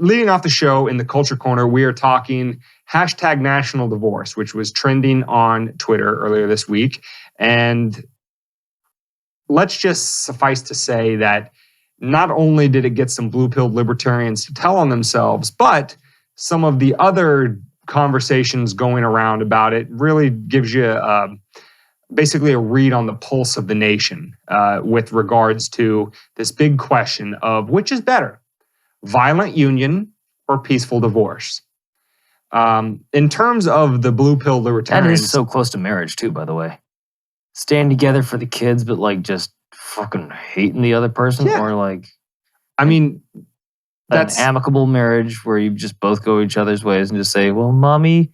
leading off the show in the Culture Corner, we are talking hashtag national divorce, which was trending on Twitter earlier this week. And let's just suffice to say that not only did it get some blue-pilled libertarians to tell on themselves, but some of the other conversations going around about it really gives you basically a read on the pulse of the nation with regards to this big question of which is better, violent union or peaceful divorce. In terms of the blue-pill libertarians... That is so close to marriage too, by the way. Staying together for the kids, but like just fucking hating the other person, or like... I mean... That's an amicable marriage where you just both go each other's ways and just say, well, mommy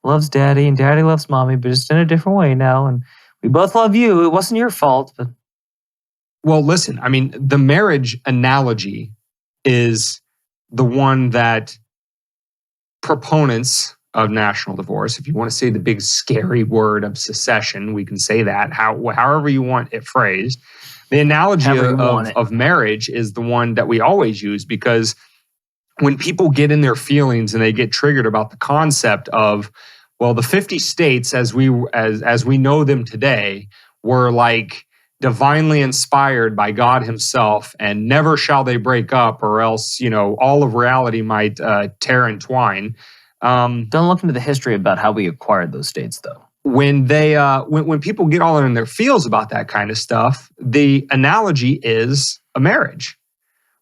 loves daddy and daddy loves mommy, but just in a different way now. And we both love you. It wasn't your fault, but... Well, listen, I mean, the marriage analogy is the one that proponents of national divorce, if you want to say the big scary word of secession, we can say that, however you want it phrased. The analogy of marriage is the one that we always use, because when people get in their feelings and they get triggered about the concept of, well, the 50 states as we know them today were like divinely inspired by God himself, and never shall they break up, or else, all of reality might tear and twine. Don't look into the history about how we acquired those states, though. When they when people get all in their feels about that kind of stuff, the analogy is a marriage,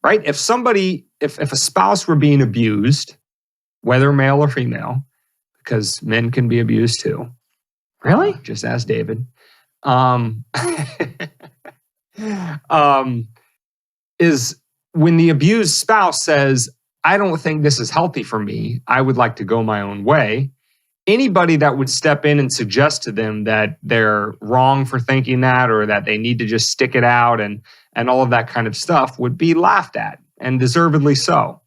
right? If a spouse were being abused, whether male or female, because men can be abused too. Really? Just ask David. Is when the abused spouse says, I don't think this is healthy for me, I would like to go my own way. Anybody that would step in and suggest to them that they're wrong for thinking that, or that they need to just stick it out and all of that kind of stuff, would be laughed at, and deservedly so.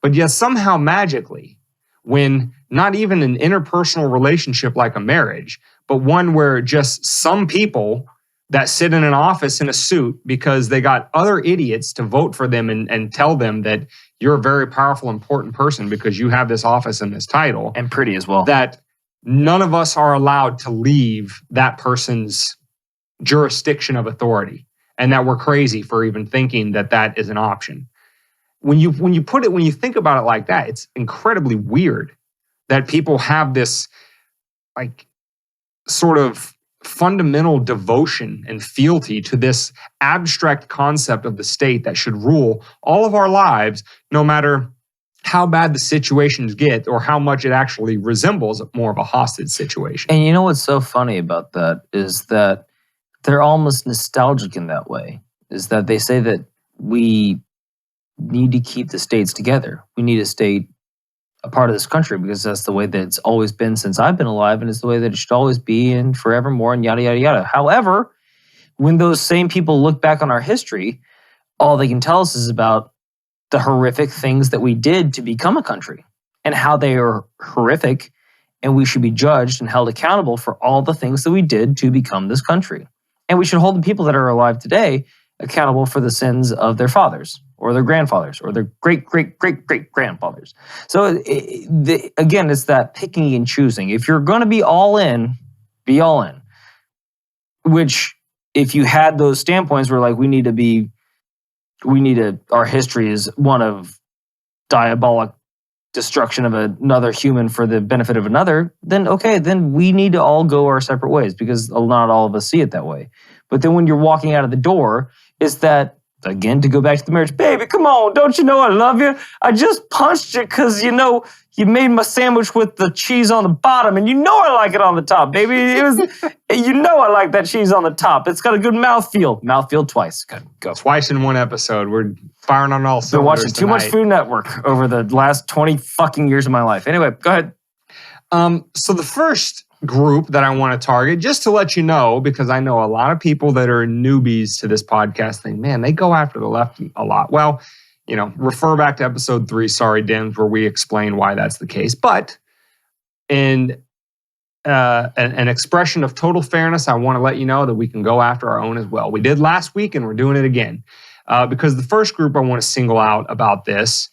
But yet somehow magically, when not even an interpersonal relationship like a marriage, but one where just some people that sit in an office in a suit because they got other idiots to vote for them and tell them that you're a very powerful, important person because you have this office and this title. And pretty as well. That none of us are allowed to leave that person's jurisdiction of authority, and that we're crazy for even thinking that that is an option. When you think about it like that, it's incredibly weird that people have this like sort of fundamental devotion and fealty to this abstract concept of the state that should rule all of our lives, no matter how bad the situations get or how much it actually resembles more of a hostage situation. And you know what's so funny about that is that they're almost nostalgic in that way, is that they say that we need to keep the states together. We need a state a part of this country because that's the way that it's always been since I've been alive, and it's the way that it should always be and forevermore, and yada, yada, yada. However, when those same people look back on our history, all they can tell us is about the horrific things that we did to become a country and how they are horrific, and we should be judged and held accountable for all the things that we did to become this country. And we should hold the people that are alive today accountable for the sins of their fathers or their grandfathers or their great-great-great-great-grandfathers. So again, it's that picking and choosing. If you're going to be all in, be all in. Which, if you had those standpoints where like our history is one of diabolic destruction of another human for the benefit of another, then okay, then we need to all go our separate ways because not all of us see it that way. But then when you're walking out of the door, is that, again, to go back to the marriage, baby, come on, don't you know I love you? I just punched you because, you made my sandwich with the cheese on the bottom, and I like it on the top, baby. I like that cheese on the top. It's got a good mouthfeel. Mouthfeel twice. Go. Twice in one episode. We're firing on all cylinders. Been watching too much Food Network over the last 20 fucking years of my life. Anyway, go ahead. So the first group that I want to target, just to let you know, because I know a lot of people that are newbies to this podcast think, man, they go after the left a lot. Well, refer back to episode 3, Sorry Dims, where we explain why that's the case. But in an expression of total fairness, I want to let you know that we can go after our own as well. We did last week, and we're doing it again. Because the first group I want to single out about this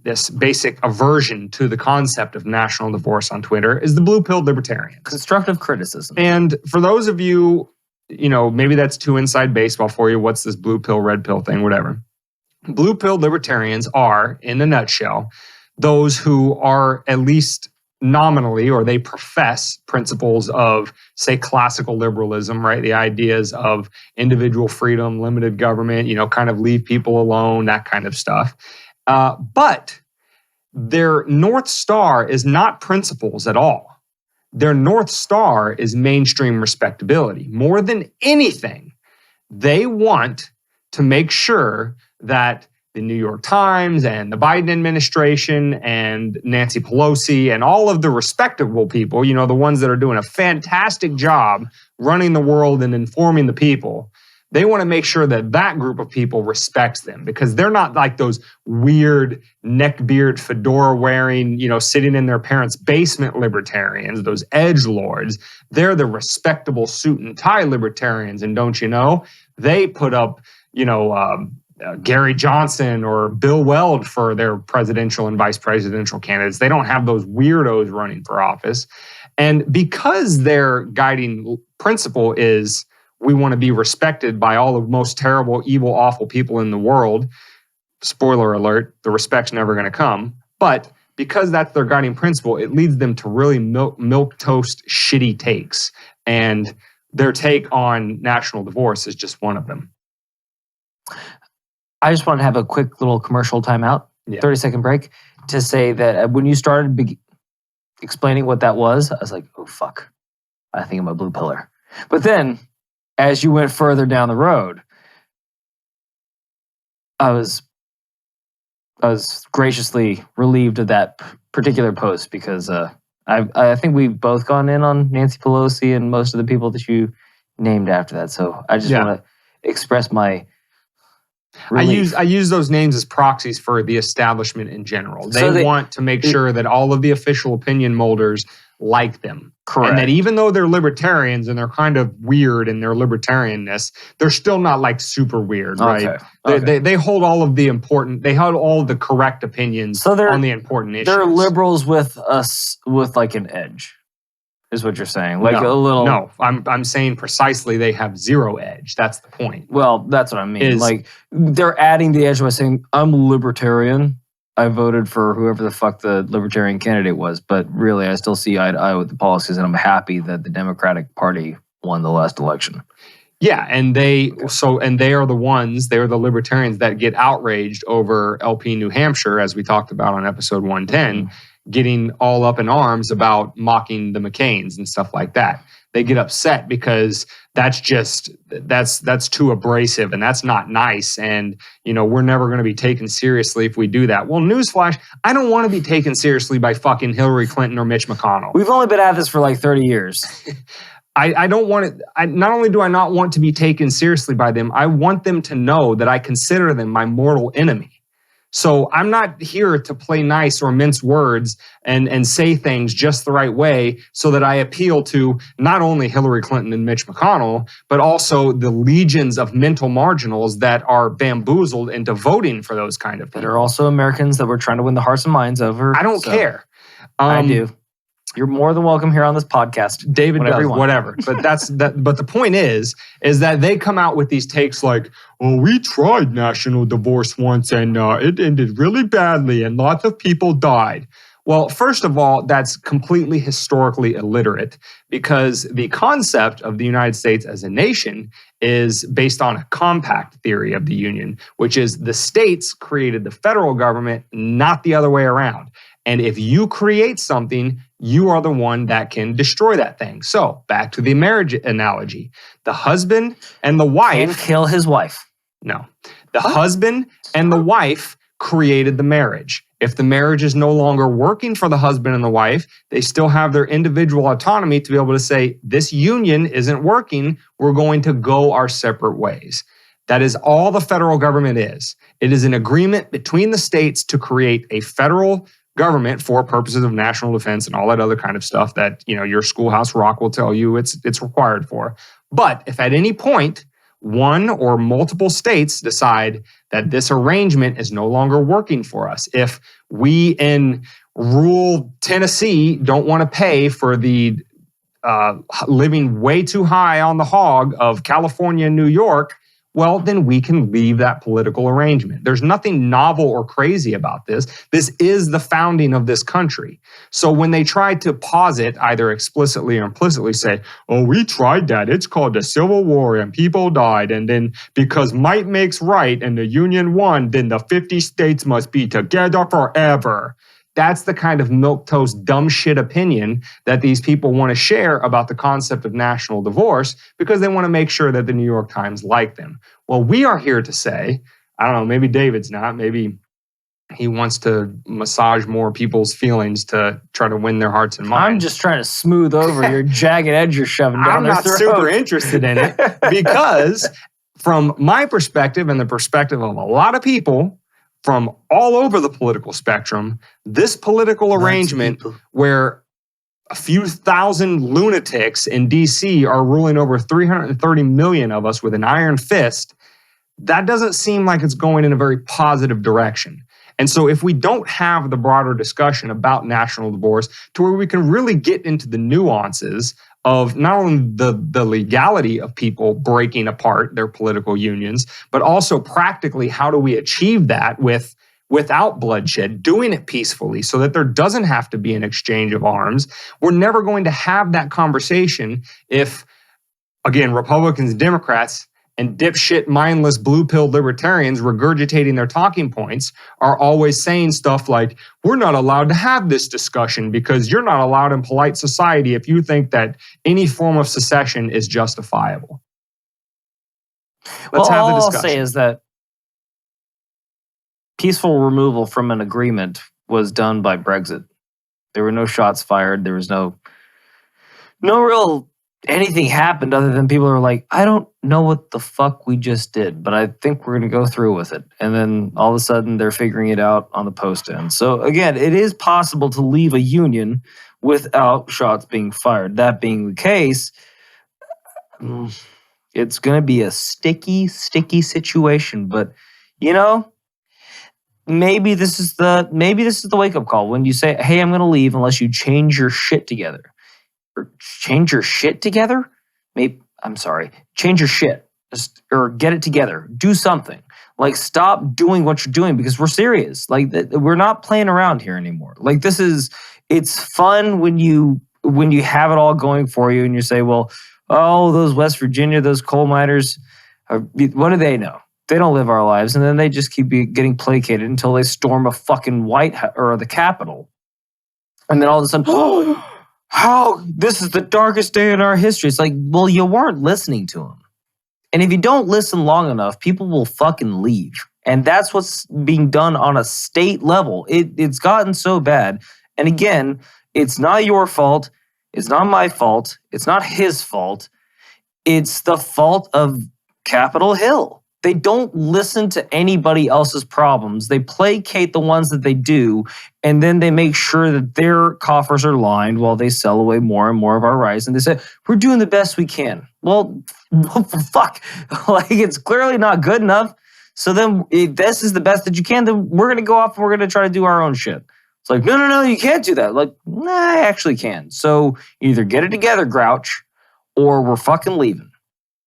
this basic aversion to the concept of national divorce on Twitter is the blue-pilled libertarians. Constructive criticism. And for those of you, maybe that's too inside baseball for you. What's this blue pill, red pill thing, whatever. Blue-pilled libertarians are, in a nutshell, those who are at least nominally, or they profess principles of, say, classical liberalism, right? The ideas of individual freedom, limited government, kind of leave people alone, that kind of stuff. But their North Star is not principles at all. Their North Star is mainstream respectability. More than anything, they want to make sure that the New York Times and the Biden administration and Nancy Pelosi and all of the respectable people, the ones that are doing a fantastic job running the world and informing the people, they want to make sure that that group of people respects them, because they're not like those weird neckbeard fedora wearing, sitting in their parents' basement libertarians, those edgelords. They're the respectable suit and tie libertarians. And don't you know, they put up, Gary Johnson or Bill Weld for their presidential and vice presidential candidates. They don't have those weirdos running for office. And because their guiding principle is we want to be respected by all the most terrible, evil, awful people in the world, spoiler alert, the respect's never going to come. But because that's their guiding principle, it leads them to really milquetoast shitty takes. And their take on national divorce is just one of them. I just want to have a quick little commercial timeout, 30-second break, to say that when you started explaining what that was, I was like, oh, fuck. I think I'm a blue pillar. But then, as you went further down the road, I was graciously relieved of that particular post, because I think we've both gone in on Nancy Pelosi and most of the people that you named after that. So I just want to express my relief. I use those names as proxies for the establishment in general. They want to make sure that all of the official opinion molders like them. Correct. And that even though they're libertarians and they're kind of weird in their libertarianness, they're still not like super weird, right? Okay. They hold all of they hold all the correct opinions on the important issues. They're liberals with like an edge, is what you're saying. Like a little. No, I'm saying precisely they have zero edge. That's the point. Well, that's what I mean. Like they're adding the edge by saying, I'm a libertarian. I voted for whoever the fuck the libertarian candidate was, but really I still see eye to eye with the policies, and I'm happy that the Democratic Party won the last election. Yeah, and they are the libertarians that get outraged over LP New Hampshire, as we talked about on episode 110, getting all up in arms about mocking the McCains and stuff like that. They get upset because that's too abrasive and that's not nice. And, we're never going to be taken seriously if we do that. Well, newsflash, I don't want to be taken seriously by fucking Hillary Clinton or Mitch McConnell. We've only been at this for like 30 years. I don't want it. Not only do I not want to be taken seriously by them, I want them to know that I consider them my mortal enemy. So I'm not here to play nice or mince words and say things just the right way so that I appeal to not only Hillary Clinton and Mitch McConnell, but also the legions of mental marginals that are bamboozled into voting for those kind of people. That are also Americans that we're trying to win the hearts and minds over. I don't care. I do. You're more than welcome here on this podcast. David does, whatever. But but the point is that they come out with these takes like, well, we tried national divorce once and it ended really badly and lots of people died. Well, first of all, that's completely historically illiterate, because the concept of the United States as a nation is based on a compact theory of the Union, which is the states created the federal government, not the other way around. And if you create something, you are the one that can destroy that thing. So back to the marriage analogy. The husband and the wife... And kill his wife. No. The husband and the wife created the marriage. If the marriage is no longer working for the husband and the wife, they still have their individual autonomy to be able to say, this union isn't working, we're going to go our separate ways. That is all the federal government is. It is an agreement between the states to create a federal government for purposes of national defense and all that other kind of stuff that, your Schoolhouse Rock will tell you it's required for. But if at any point one or multiple states decide that this arrangement is no longer working for us, if we in rural Tennessee don't want to pay for the living way too high on the hog of California and New York, well, then we can leave that political arrangement. There's nothing novel or crazy about this. This is the founding of this country. So when they try to posit, either explicitly or implicitly say, oh, we tried that. It's called the Civil War and people died. And then because might makes right and the Union won, then the 50 states must be together forever. That's the kind of milquetoast dumb shit opinion that these people want to share about the concept of national divorce because they want to make sure that the New York Times like them. Well, we are here to say, I don't know, maybe David's not, maybe he wants to massage more people's feelings to try to win their hearts and minds. I'm just trying to smooth over your jagged edge you're shoving down their throat. I'm not super interested in it because from my perspective and the perspective of a lot of people from all over the political spectrum, this political arrangement where a few thousand lunatics in DC are ruling over 330 million of us with an iron fist, that doesn't seem like it's going in a very positive direction. And so if we don't have the broader discussion about national divorce to where we can really get into the nuances of not only the legality of people breaking apart their political unions, but also practically how do we achieve that without bloodshed, doing it peacefully so that there doesn't have to be an exchange of arms. We're never going to have that conversation if, again, Republicans and Democrats and dipshit, mindless, blue-pilled libertarians regurgitating their talking points are always saying stuff like, we're not allowed to have this discussion because you're not allowed in polite society if you think that any form of secession is justifiable. Let's have the discussion. All I'll say is that peaceful removal from an agreement was done by Brexit. There were no shots fired. There was no real anything happened other than people were like, I don't know what the fuck we just did, but I think we're going to go through with it. And then all of a sudden they're figuring it out on the post end. So again, it is possible to leave a union without shots being fired. That being the case, it's going to be a sticky situation. But maybe this is the wake up call when you say, hey, I'm going to leave unless you change your shit together. Change your shit together? Change your shit. Or get it together. Do something. Like, stop doing what you're doing because we're serious. Like, we're not playing around here anymore. Like, it's fun when you have it all going for you and you say, well, oh, those West Virginia, those coal miners, what do they know? They don't live our lives. And then they just keep getting placated until they storm a fucking White House or the Capitol. And then all of a sudden, how this is the darkest day in our history. It's like, well, you weren't listening to them. And if you don't listen long enough, people will fucking leave. And that's what's being done on a state level. It's gotten so bad. And again, it's not your fault. It's not my fault. It's not his fault. It's the fault of Capitol Hill. They don't listen to anybody else's problems. They placate the ones that they do, and then they make sure that their coffers are lined while they sell away more and more of our rights. And they say, we're doing the best we can. Well, fuck. Like, it's clearly not good enough. So then if this is the best that you can, then we're going to go off and we're going to try to do our own shit. It's like, no, you can't do that. Like, nah, I actually can. So either get it together, Grouch, or we're fucking leaving.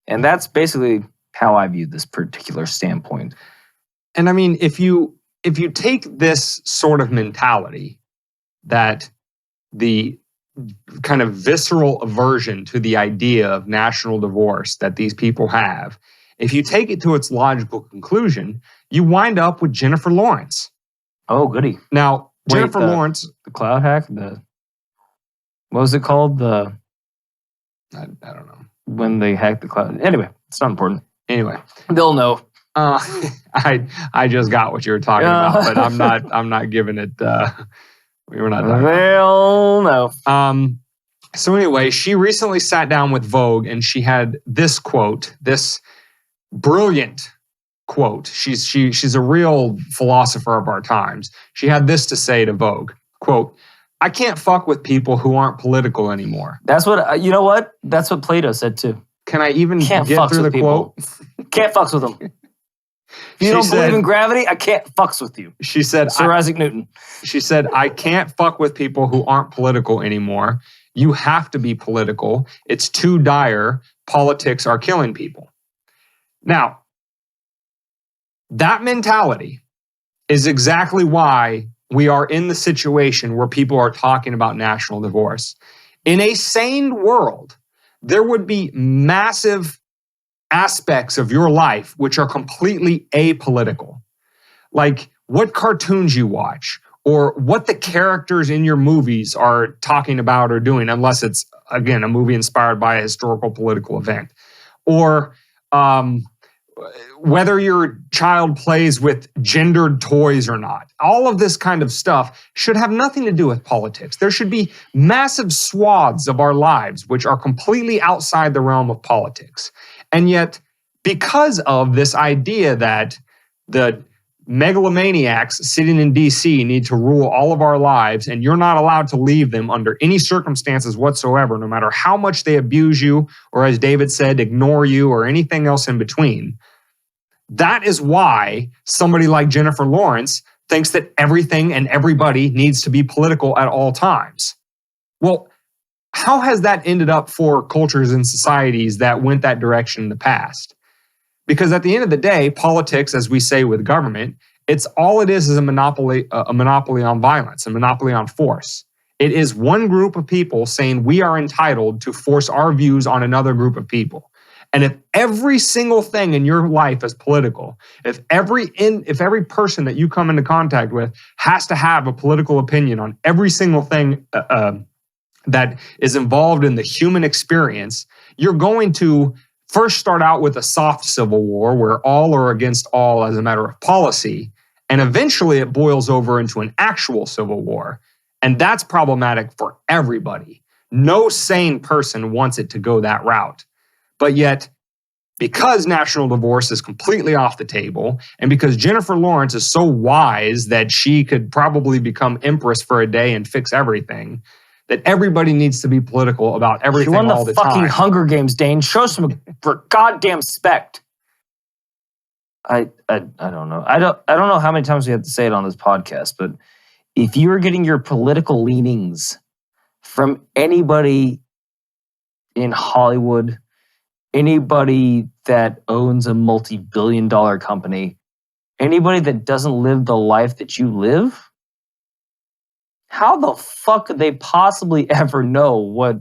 And that's basically how I view this particular standpoint. And I mean, if you take this sort of mentality, that the kind of visceral aversion to the idea of national divorce that these people have, if you take it to its logical conclusion, you wind up with Jennifer Lawrence. Oh, goody. Now, Jennifer Lawrence. The cloud hack? What was it called? I don't know. When they hacked the cloud. Anyway, it's not important. Anyway, they'll know. I just got what you were talking about, but I'm not giving it. We're not. They'll know. So anyway, she recently sat down with Vogue, and she had this quote, this brilliant quote. She's a real philosopher of our times. She had this to say to Vogue, quote, I can't fuck with people who aren't political anymore. That's what, you know what? That's what Plato said too. Can I even Can't get fucks through the with people. quote? Can't fucks with them. If you She don't said- believe in gravity, I can't fucks with you. She said, Sir Isaac Newton. She said, I can't fuck with people who aren't political anymore. You have to be political. It's too dire. Politics are killing people. Now, that mentality is exactly why we are in the situation where people are talking about national divorce. In a sane world, there would be massive aspects of your life which are completely apolitical. Like what cartoons you watch or what the characters in your movies are talking about or doing, unless it's, again, a movie inspired by a historical political event. Or whether your child plays with gendered toys or not. All of this kind of stuff should have nothing to do with politics. There should be massive swaths of our lives which are completely outside the realm of politics. And yet, because of this idea that the megalomaniacs sitting in DC need to rule all of our lives, and you're not allowed to leave them under any circumstances whatsoever, no matter how much they abuse you, or as David said, ignore you, or anything else in between. That is why somebody like Jennifer Lawrence thinks that everything and everybody needs to be political at all times. Well, how has that ended up for cultures and societies that went that direction in the past? Because at the end of the day, politics, as we say with government, it's all it is a monopoly on violence, a monopoly on force. It is one group of people saying we are entitled to force our views on another group of people. And if every single thing in your life is political, if every person that you come into contact with has to have a political opinion on every single thing that is involved in the human experience, you're going to first start out with a soft civil war where all are against all as a matter of policy, and eventually it boils over into an actual civil war. And that's problematic for everybody. No sane person wants it to go that route. But yet, because national divorce is completely off the table, and because Jennifer Lawrence is so wise that she could probably become empress for a day and fix everything, that everybody needs to be political about everything all the time. She won the fucking Hunger Games, Dane. Show some goddamn respect. I don't know. I don't know how many times we have to say it on this podcast, but if you're getting your political leanings from anybody in Hollywood, anybody that owns a multi-billion-dollar company, anybody that doesn't live the life that you live, how the fuck could they possibly ever know what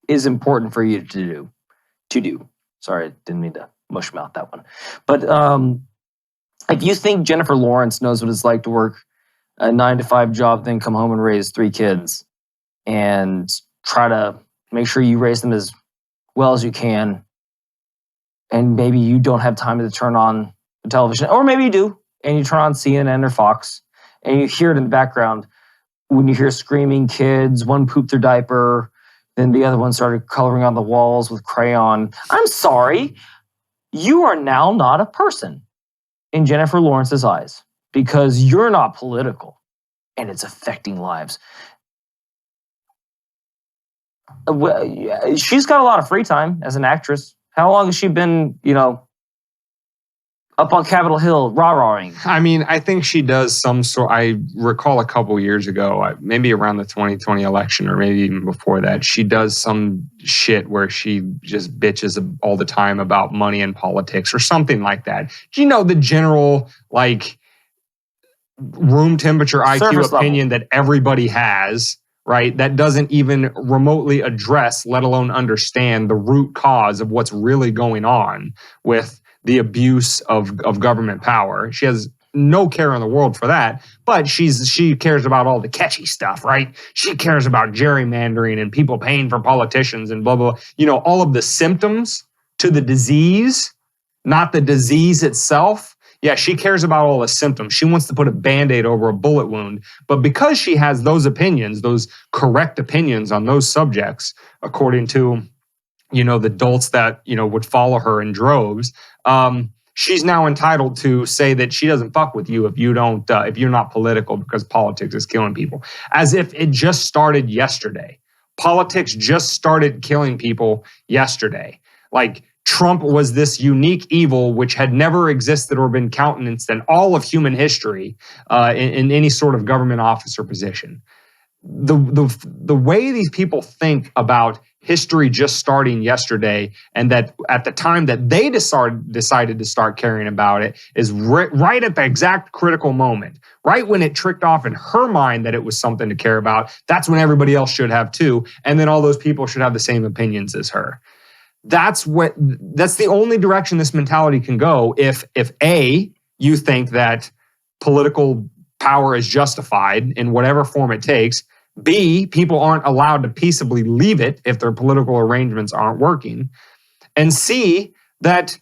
is important for you to do? Sorry, I didn't mean to mush mouth that one. But if you think Jennifer Lawrence knows what it's like to work a 9-to-5 job, then come home and raise 3 kids and try to make sure you raise them as well as you can, and maybe you don't have time to turn on the television, or maybe you do, and you turn on CNN or Fox, and you hear it in the background when you hear screaming kids, one pooped their diaper, then the other one started coloring on the walls with crayon. I'm sorry, you are now not a person in Jennifer Lawrence's eyes because you're not political, and it's affecting lives. She's got a lot of free time as an actress. How long has she been, up on Capitol Hill, rah-rahing? I mean, I think she does some sort. I recall a couple years ago, maybe around the 2020 election or maybe even before that, she does some shit where she just bitches all the time about money and politics or something like that. Do you know the general, room temperature IQ Surface opinion that everybody has? Right? That doesn't even remotely address, let alone understand the root cause of what's really going on with the abuse of government power. She has no care in the world for that, but she cares about all the catchy stuff, right? She cares about gerrymandering and people paying for politicians and blah, blah, blah. All of the symptoms to the disease, not the disease itself. Yeah, she cares about all the symptoms. She wants to put a Band-Aid over a bullet wound. But because she has those opinions, those correct opinions on those subjects, according to, the dolts that, would follow her in droves, she's now entitled to say that she doesn't fuck with you if you don't, if you're not political because politics is killing people. As if it just started yesterday. Politics just started killing people yesterday. like Trump was this unique evil which had never existed or been countenanced in all of human history in any sort of government office or position. The way these people think about history just starting yesterday, and that at the time that they decided to start caring about it, is right at the exact critical moment, right when it tricked off in her mind that it was something to care about. That's when everybody else should have too, and then all those people should have the same opinions as her. That's the only direction this mentality can go. If A, you think that political power is justified in whatever form it takes. B, people aren't allowed to peaceably leave it if their political arrangements aren't working. And C, that,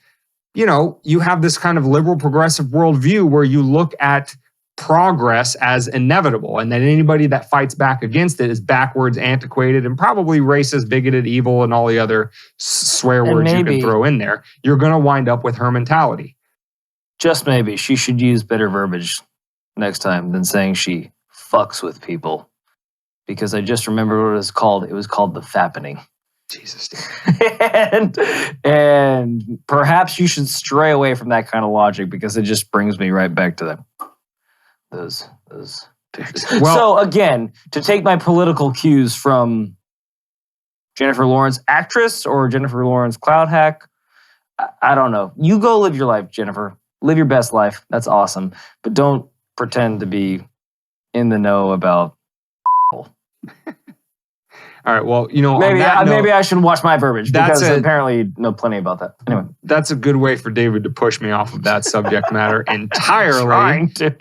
you have this kind of liberal progressive worldview where you look at progress as inevitable, and that anybody that fights back against it is backwards, antiquated, and probably racist, bigoted, evil, and all the other swear words you can throw in there. You're going to wind up with her mentality. Just maybe she should use better verbiage next time than saying she fucks with people. Because I just remember what it was called. It was called the fappening. Jesus. and perhaps you should stray away from that kind of logic, because it just brings me right back to those pictures. Well, so again, to take my political cues from Jennifer Lawrence, actress, or Jennifer Lawrence cloud hack, I don't know. You go live your life, Jennifer. Live your best life. That's awesome. But don't pretend to be in the know about. All right. Well, maybe I should watch my verbiage, because apparently you know plenty about that. Anyway, that's a good way for David to push me off of that subject matter entirely. Trying to.